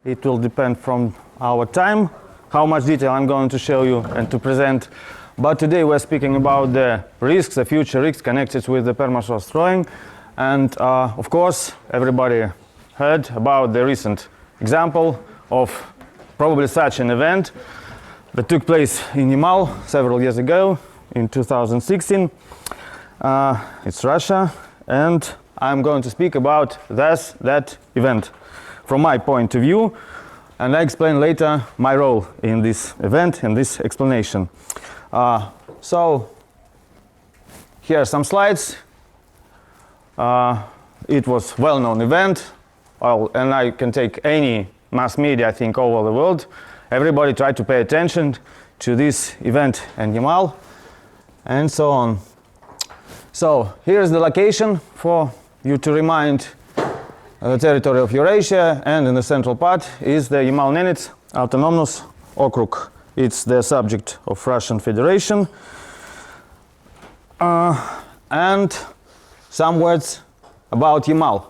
It will depend from our time, how much detail I'm going to show you and to present. But today we're speaking about the risks, the future risks connected with the permafrost thawing. And of course, everybody heard about the recent example of probably such an event that took place in Yamal several years ago in 2016. It's Russia, and I'm going to speak about that event from my point of view, and I explain later my role in this event, in this explanation. So here are some slides. It was a well-known event, and I can take any mass media, I think, all over the world. Everybody tried to pay attention to this event in Yamal, and so on. So here's the location for you to remind the territory of Eurasia, and in the central part is the Yamal-Nenets Autonomous Okrug. It's the subject of Russian Federation. And some words about Yamal.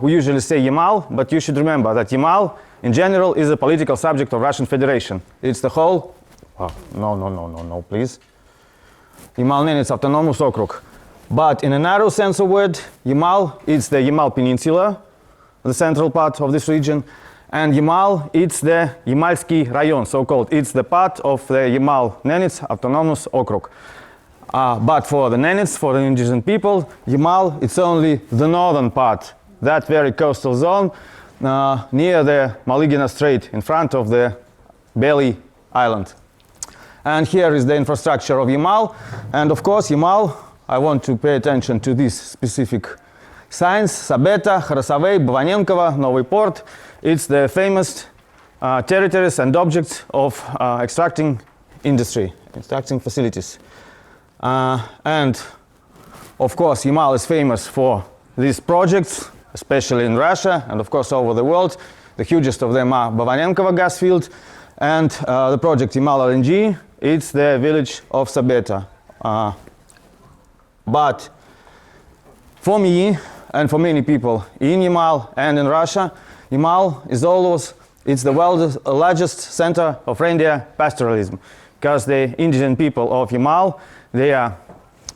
We usually say Yamal, but you should remember that Yamal in general is a political subject of Russian Federation. It's the whole, no, please. Yamal-Nenets Autonomous Okrug. But in a narrow sense of word, Yamal, it's the Yamal Peninsula, the central part of this region, and Yamal, it's the Yamalsky Rayon, so-called. It's the part of the Yamal-Nenets Autonomous Okrug. But for the Nenets, for the indigenous people, Yamal, it's only the northern part, that very coastal zone near the Malygina Strait, in front of the Belly Island. And here is the infrastructure of Yamal, and of course Yamal, I want to pay attention to these specific signs. Sabeta, Kharasavey, Bovanenkovo, Novy Port. It's the famous territories and objects of extracting industry, extracting facilities. And of course, Yamal is famous for these projects, especially in Russia and of course over the world. The hugest of them are Bovanenkovo gas field and the project Yamal LNG. It's the village of Sabeta. But for me and for many people in Yamal and in Russia, Yamal is always, it's the world's largest center of reindeer pastoralism, because the indigenous people of Yamal, they are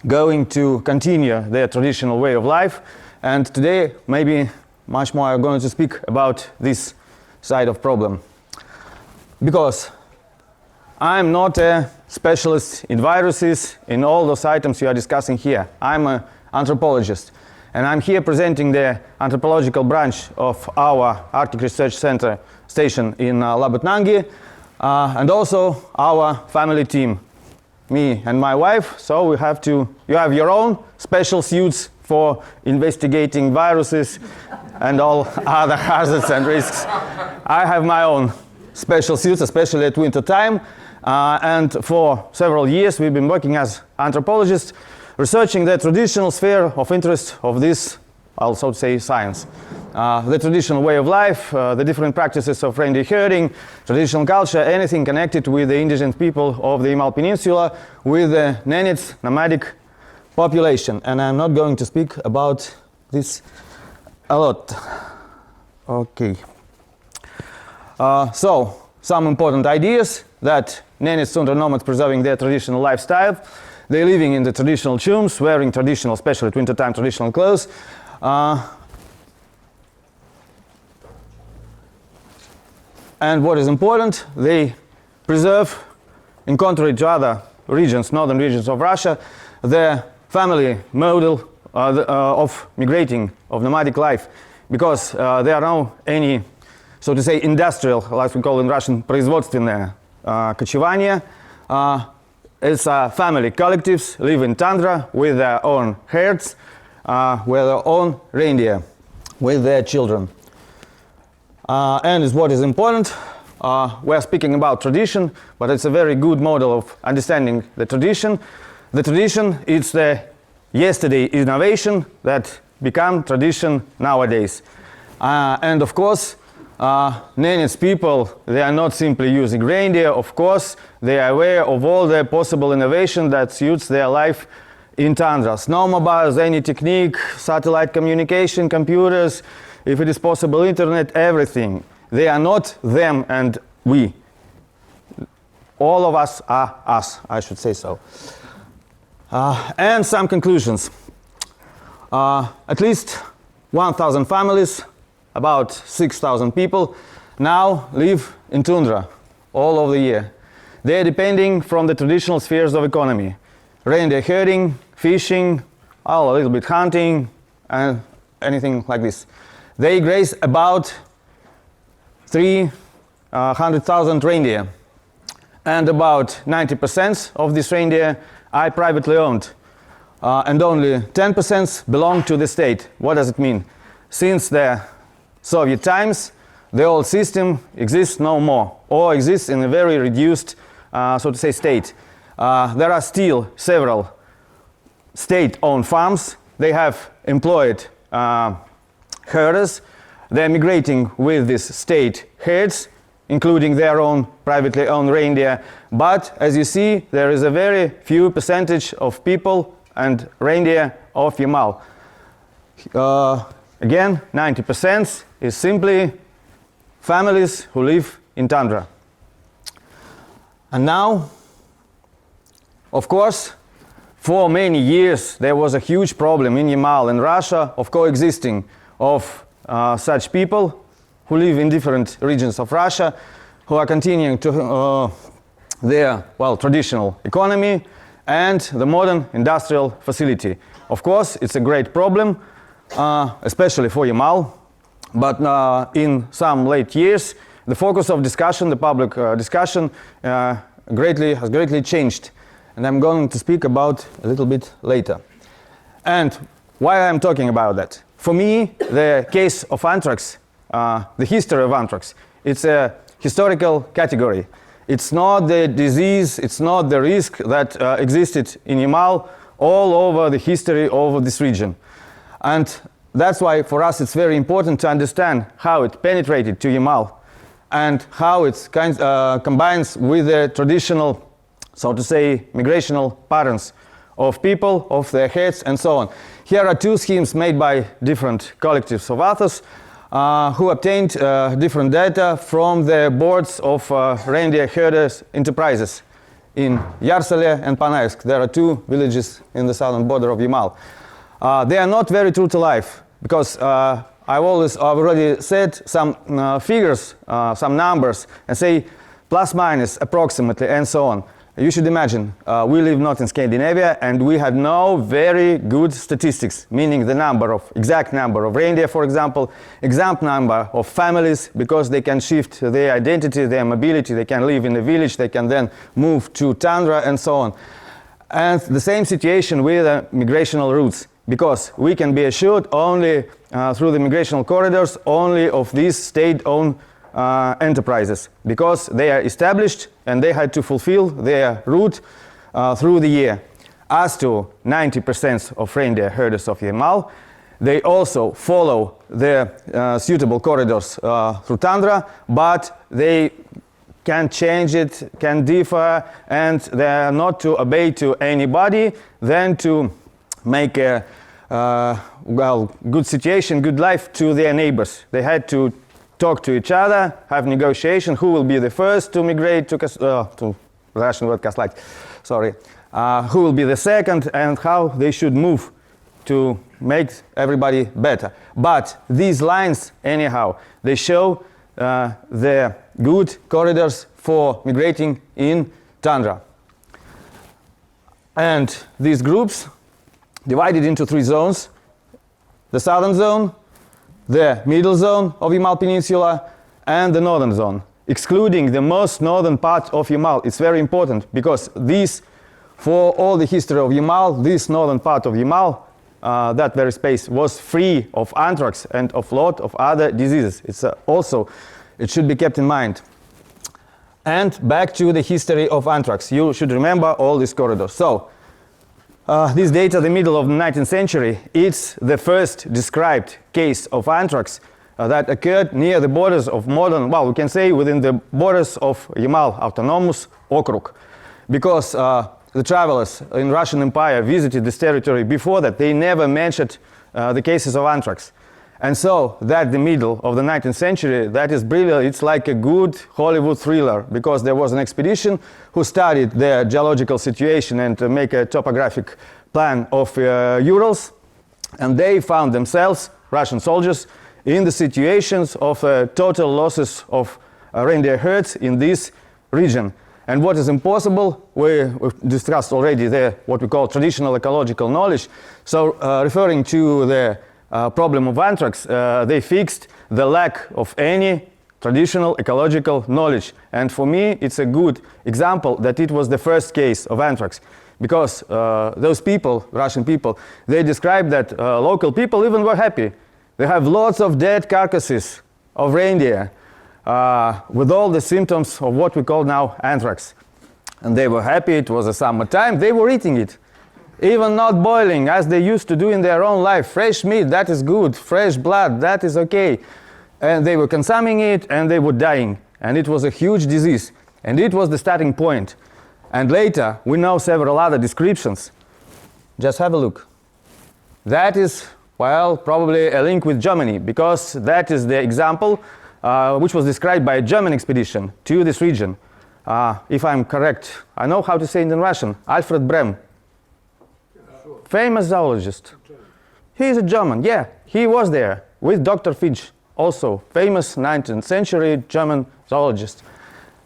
going to continue their traditional way of life. And today, maybe much more, I'm going to speak about this side of problem. Because I'm not a specialist in viruses, in all those items you are discussing here. I'm an anthropologist, and I'm here presenting the anthropological branch of our Arctic Research Center station in Labutnangi, and also our family team, me and my wife. So you have your own special suits for investigating viruses and all other hazards and risks. I have my own special suits, especially at winter time. And for several years we've been working as anthropologists, researching the traditional sphere of interest of this, I'll so say, science. The traditional way of life, the different practices of reindeer herding, traditional culture, anything connected with the indigenous people of the Yamal Peninsula, with the Nenets nomadic population. And I'm not going to speak about this a lot. Okay. So, some important ideas that Nenets Tundra nomads preserving their traditional lifestyle. They're living in the traditional tombs, wearing traditional, especially at wintertime, traditional clothes. And what is important, they preserve, in contrary to other regions, northern regions of Russia, their family model of migrating, of nomadic life, because there are no any, so to say, industrial, like we call in Russian, производственное кочевание. It's family collectives, live in tundra with their own herds, with their own reindeer, with their children. And is what is important, we're speaking about tradition, but it's a very good model of understanding the tradition. The tradition is the yesterday innovation that become tradition nowadays. And of course, Nenets people, they are not simply using reindeer. Of course, they are aware of all the possible innovation that suits their life in tundra. Snowmobiles, any technique, satellite communication, computers, if it is possible, internet, everything. They are not them and we. All of us are us, I should say so. And some conclusions. At least 1,000 families, about 6,000 people, now live in tundra all over the year. They are depending from the traditional spheres of economy. Reindeer herding, fishing, a little bit hunting, and anything like this. They graze about 300,000 reindeer. And about 90% of these reindeer are privately owned. And only 10% belong to the state. What does it mean? Since the Soviet times, the old system exists no more, or exists in a very reduced, so to say, state. There are still several state-owned farms. They have employed herders. They're migrating with these state herds, including their own privately owned reindeer. But as you see, there is a very few percentage of people and reindeer of Yamal. Again, 90% is simply families who live in tundra. And now, of course, for many years there was a huge problem in Yamal and Russia of coexisting of such people who live in different regions of Russia, who are continuing to their, well, traditional economy and the modern industrial facility. Of course, it's a great problem, especially for Yamal, but in some late years, the focus of discussion, the public discussion, has greatly changed. And I'm going to speak about a little bit later. And why I'm talking about that? For me, the case of anthrax, the history of anthrax, it's a historical category. It's not the disease, it's not the risk that existed in Yamal all over the history of this region. And that's why for us it's very important to understand how it penetrated to Yamal and how it combines with the traditional, so to say, migrational patterns of people, of their heads, and so on. Here are two schemes made by different collectives of authors who obtained different data from the boards of reindeer herders enterprises in Yarsale and Panaysk. There are two villages in the southern border of Yamal. They are not very true to life because I've already said some figures, some numbers, and say plus minus approximately and so on. You should imagine, we live not in Scandinavia and we have no very good statistics, meaning the exact number of reindeer, for example, exact number of families, because they can shift their identity, their mobility, they can live in a village, they can then move to tundra and so on. And the same situation with migrational routes, because we can be assured only through the migrational corridors only of these state-owned enterprises, because they are established and they had to fulfill their route through the year. As to 90% of reindeer herders of Yamal, they also follow the suitable corridors through tundra, but they can change it, can differ, and they are not to obey to anybody, then to make a good situation, good life to their neighbors. They had to talk to each other, have negotiation, who will be the first to migrate to Russian word Kaslak, sorry, who will be the second, and how they should move to make everybody better. But these lines, anyhow, they show the good corridors for migrating in tundra. And these groups divided into three zones: the southern zone, the middle zone of Yamal Peninsula, and the northern zone, excluding the most northern part of Yamal. It's very important because for all the history of Yamal, this northern part of Yamal, that very space, was free of anthrax and of a lot of other diseases. It should be kept in mind. And back to the history of anthrax. You should remember all these corridors. So, this data, the middle of the 19th century, it's the first described case of anthrax that occurred near the borders of modern, well, we can say within the borders of Yamal Autonomous Okrug. Because the travelers in Russian Empire visited this territory before that, they never mentioned the cases of anthrax. And so that the middle of the 19th century, that is brilliant. It's like a good Hollywood thriller, because there was an expedition who studied the geological situation and to make a topographic plan of Urals, and they found themselves, Russian soldiers, in the situations of total losses of reindeer herds in this region. And what is impossible, we've discussed already there what we call traditional ecological knowledge. So referring to the problem of anthrax, they fixed the lack of any traditional ecological knowledge. And for me, it's a good example that it was the first case of anthrax. Because those people, Russian people, they described that local people even were happy. They have lots of dead carcasses of reindeer with all the symptoms of what we call now anthrax. And they were happy, it was a summertime, they were eating it. Even not boiling, as they used to do in their own life. Fresh meat, that is good. Fresh blood, that is okay. And they were consuming it, and they were dying. And it was a huge disease. And it was the starting point. And later, we know several other descriptions. Just have a look. That is, well, probably a link with Germany, because that is the example which was described by a German expedition to this region. If I'm correct, I know how to say it in Russian. Alfred Brehm. Famous zoologist. He is a German, yeah. He was there with Dr. Finch, also famous 19th century German zoologist.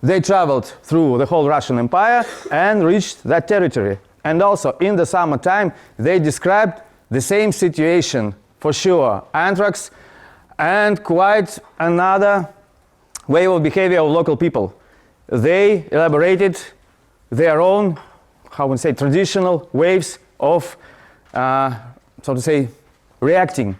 They traveled through the whole Russian Empire and reached that territory. And also in the summertime, they described the same situation for sure. Anthrax and quite another way of behavior of local people. They elaborated their own, how would say, traditional ways of, so to say, reacting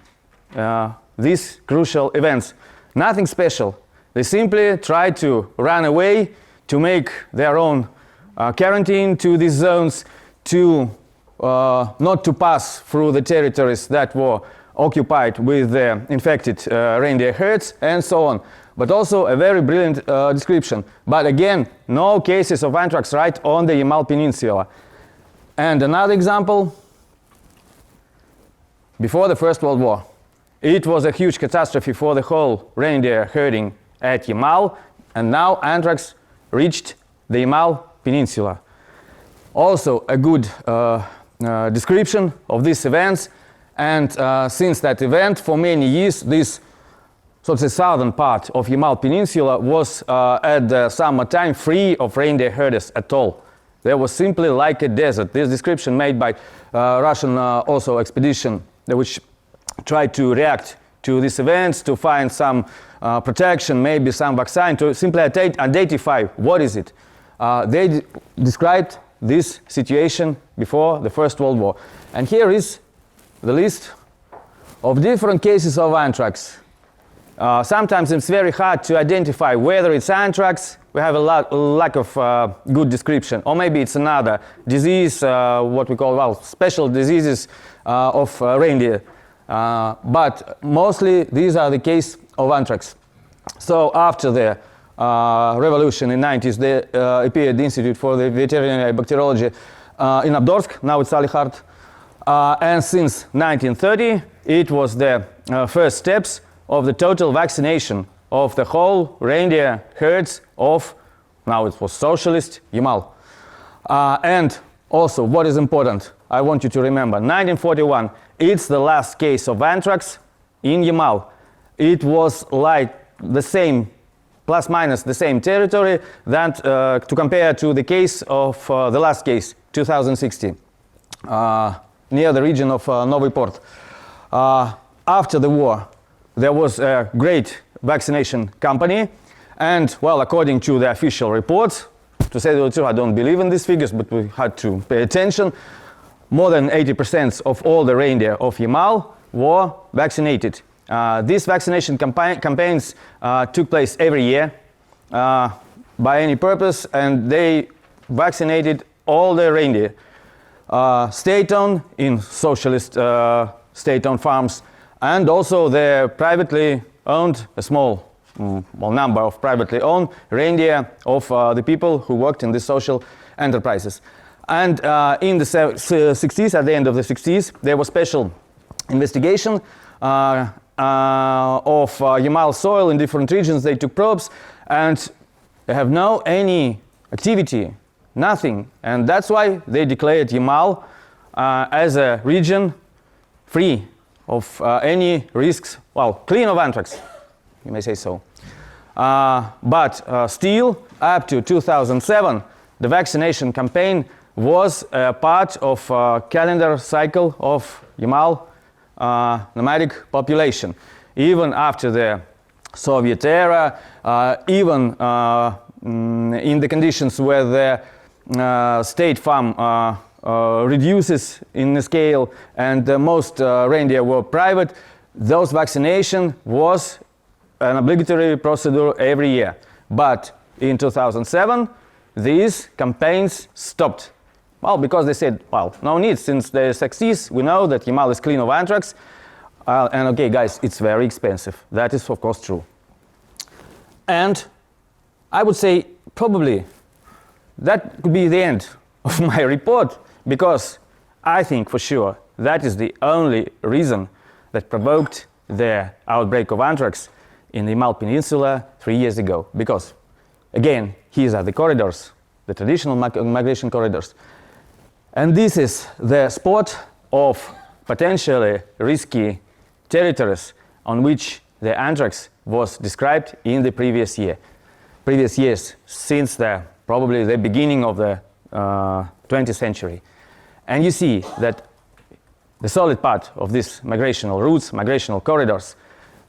these crucial events. Nothing special. They simply tried to run away, to make their own quarantine to these zones, to not to pass through the territories that were occupied with the infected reindeer herds, and so on. But also a very brilliant description. But again, no cases of anthrax right on the Yamal Peninsula. And another example, before the First World War. It was a huge catastrophe for the whole reindeer herding at Yamal, and now anthrax reached the Yamal Peninsula. Also a good description of these events, and since that event, for many years, this so to say southern part of Yamal Peninsula was at the summertime free of reindeer herders at all. There was simply like a desert. This description made by Russian also expedition, which tried to react to these events, to find some protection, maybe some vaccine, to simply identify what is it. They described this situation before the First World War. And here is the list of different cases of anthrax. Sometimes it's very hard to identify whether it's anthrax. We have a lack of good description, or maybe it's another disease, what we call, well, special diseases of reindeer. But mostly these are the case of anthrax. So after the revolution in the 90s, there appeared the Institute for the Veterinary Bacteriology in Abdorsk, now it's Salihard. And since 1930, it was the first steps of the total vaccination of the whole reindeer herds of, now it was socialist, Yamal. And also, what is important, I want you to remember, 1941, it's the last case of anthrax in Yamal. It was like the same, plus minus the same territory that to compare to the case of the last case, 2016, near the region of Novy Port. After the war, there was a great vaccination campaign, and, well, according to the official reports, to say the truth, I don't believe in these figures, but we had to pay attention, more than 80% of all the reindeer of Yamal were vaccinated. These vaccination campaigns took place every year by any purpose, and they vaccinated all the reindeer. State-owned in socialist state-owned farms, and also the privately owned, a small number of privately owned reindeer of the people who worked in the social enterprises. And in the 60s, at the end of the 60s, there was special investigation of Yamal soil in different regions. They took probes and they have no any activity, nothing. And that's why they declared Yamal as a region free of any risks, well, clean of anthrax, you may say so. But still, up to 2007, the vaccination campaign was a part of calendar cycle of Yamal nomadic population. Even after the Soviet era, even in the conditions where the state farm reduces in the scale and most reindeer were private, those vaccination was an obligatory procedure every year. But in 2007, these campaigns stopped. Well, because they said, well, no need, since they succeed, we know that Yamal is clean of anthrax. And okay, guys, it's very expensive. That is, of course, true. And I would say probably that could be the end of my report, because I think for sure that is the only reason that provoked the outbreak of anthrax in the Yamal Peninsula 3 years ago. Because, again, here are the corridors, the traditional migration corridors. And this is the spot of potentially risky territories on which the anthrax was described in the previous years, since probably the beginning of the 20th century. And you see that the solid part of these migrational routes, migrational corridors,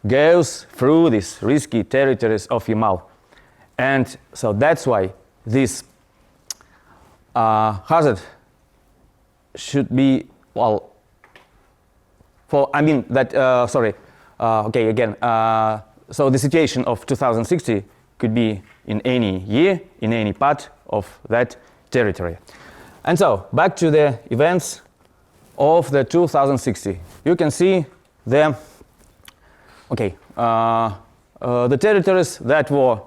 goes through these risky territories of Yamal. And so that's why this hazard should be, well, so the situation of 2060 could be in any year, in any part of that territory. And so, back to the events of the 2060. You can see the territories that were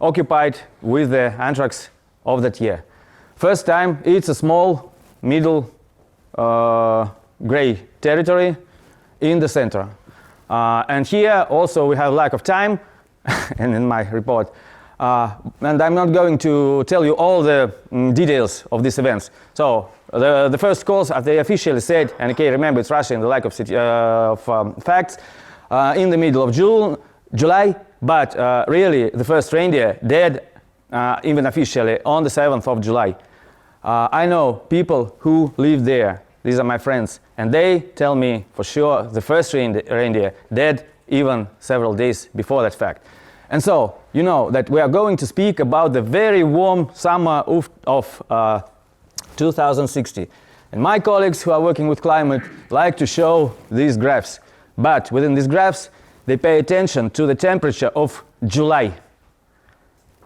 occupied with the anthrax of that year. First time, it's a small, middle gray territory in the center. And here also we have lack of time, and in my report. And I'm not going to tell you all the details of these events. So the first cause, as they officially said, and okay, remember it's Russia in the lack of facts, in the middle of July, but really the first reindeer dead, even officially, on the 7th of July. I know people who live there. These are my friends, and they tell me for sure the first reindeer dead even several days before that fact. And so, you know that we are going to speak about the very warm summer of 2060. And my colleagues who are working with climate like to show these graphs. But within these graphs, they pay attention to the temperature of July.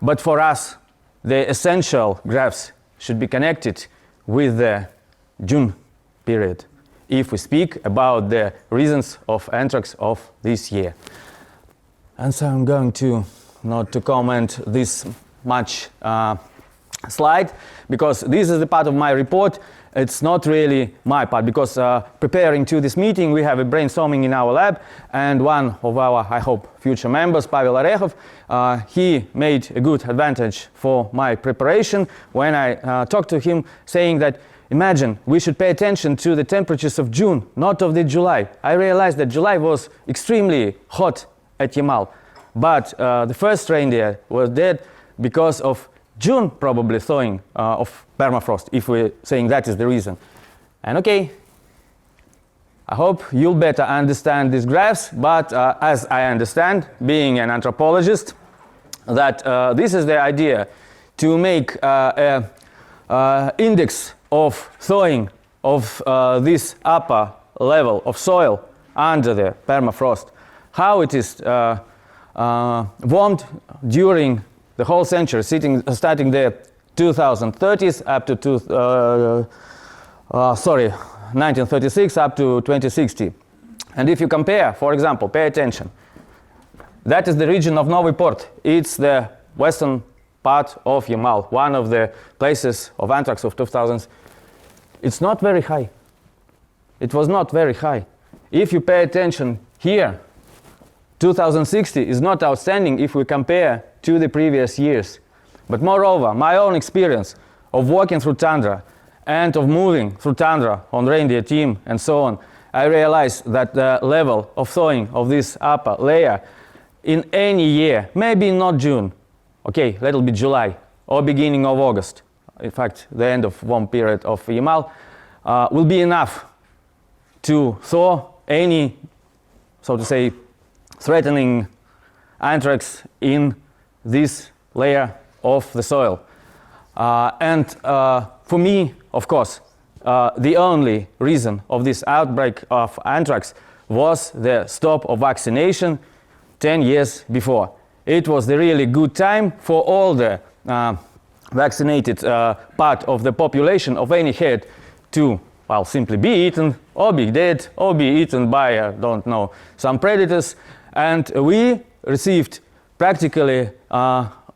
But for us, the essential graphs should be connected with the June period, if we speak about the reasons of anthrax of this year. And so I'm going to not to comment this much slide, because this is the part of my report. It's not really my part, because preparing to this meeting, we have a brainstorming in our lab, and one of our, I hope, future members, Pavel Orechov, he made a good advantage for my preparation when I talked to him, saying that imagine, we should pay attention to the temperatures of June, not of the July. I realized that July was extremely hot at Yamal, but the first reindeer was dead because of June probably thawing of permafrost, if we're saying that is the reason. And okay, I hope you'll better understand these graphs, but as I understand, being an anthropologist, that this is the idea, to make an index of thawing of this upper level of soil under the permafrost, how it is warmed during the whole century, starting the 2030s up to 1936 up to 2060. And if you compare, for example, pay attention, that is the region of Novi Port. It's the western part of Yamal, one of the places of anthrax of 2000s. It's not very high. It was not very high. If you pay attention here, 2060 is not outstanding if we compare to the previous years. But moreover, my own experience of walking through tundra and of moving through tundra on reindeer team and so on, I realized that the level of thawing of this upper layer in any year, maybe not June, okay, that'll be July or beginning of August, in fact, the end of warm period of Yamal, will be enough to thaw any, so to say, threatening anthrax in this layer of the soil. For me, of course, the only reason of this outbreak of anthrax was the stop of vaccination 10 years before. It was the really good time for all the vaccinated part of the population of any herd to, well, simply be eaten or be dead or be eaten by, don't know, some predators. And we received practically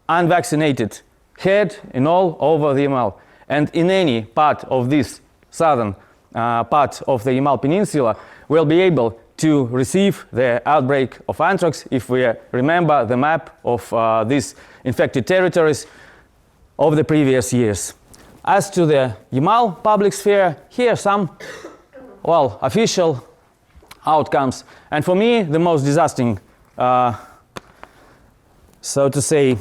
unvaccinated herd in all over the Yamal. And in any part of this southern part of the Yamal Peninsula, we'll be able to receive the outbreak of anthrax if we remember the map of these infected territories of the previous years. As to the Yamal public sphere, here some, well, official outcomes. And for me, the most disgusting, so to say,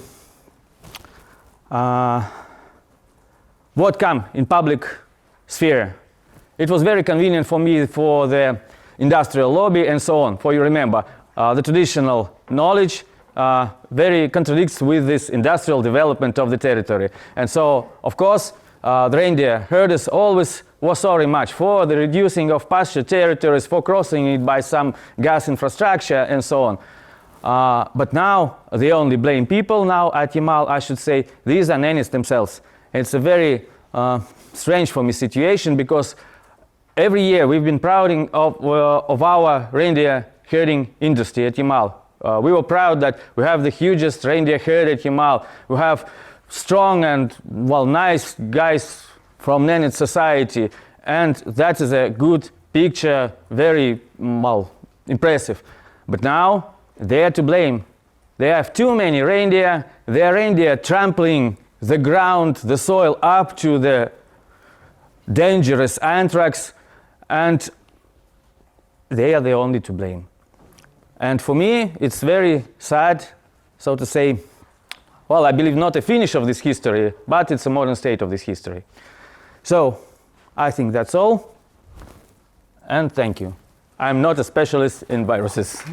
what come in public sphere. It was very convenient for me for the industrial lobby and so on. For you remember, the traditional knowledge very contradicts with this industrial development of the territory. And so, of course, the reindeer herders always were sorry much for the reducing of pasture territories, for crossing it by some gas infrastructure and so on. But now they only blame people now at Yamal, I should say. These are nannies themselves. It's a very strange for me situation, because every year we've been proud of our reindeer herding industry at Yamal. We were proud that we have the hugest reindeer herd at Yamal. We have strong and, well, nice guys from Nenets society, and that is a good picture, very, well, impressive. But now they are to blame. They have too many reindeer. They are reindeer trampling the ground, the soil up to the dangerous anthrax, and they are the only to blame. And for me, it's very sad, so to say, well, I believe not a finish of this history, but it's a modern state of this history. So, I think that's all, and thank you. I'm not a specialist in viruses.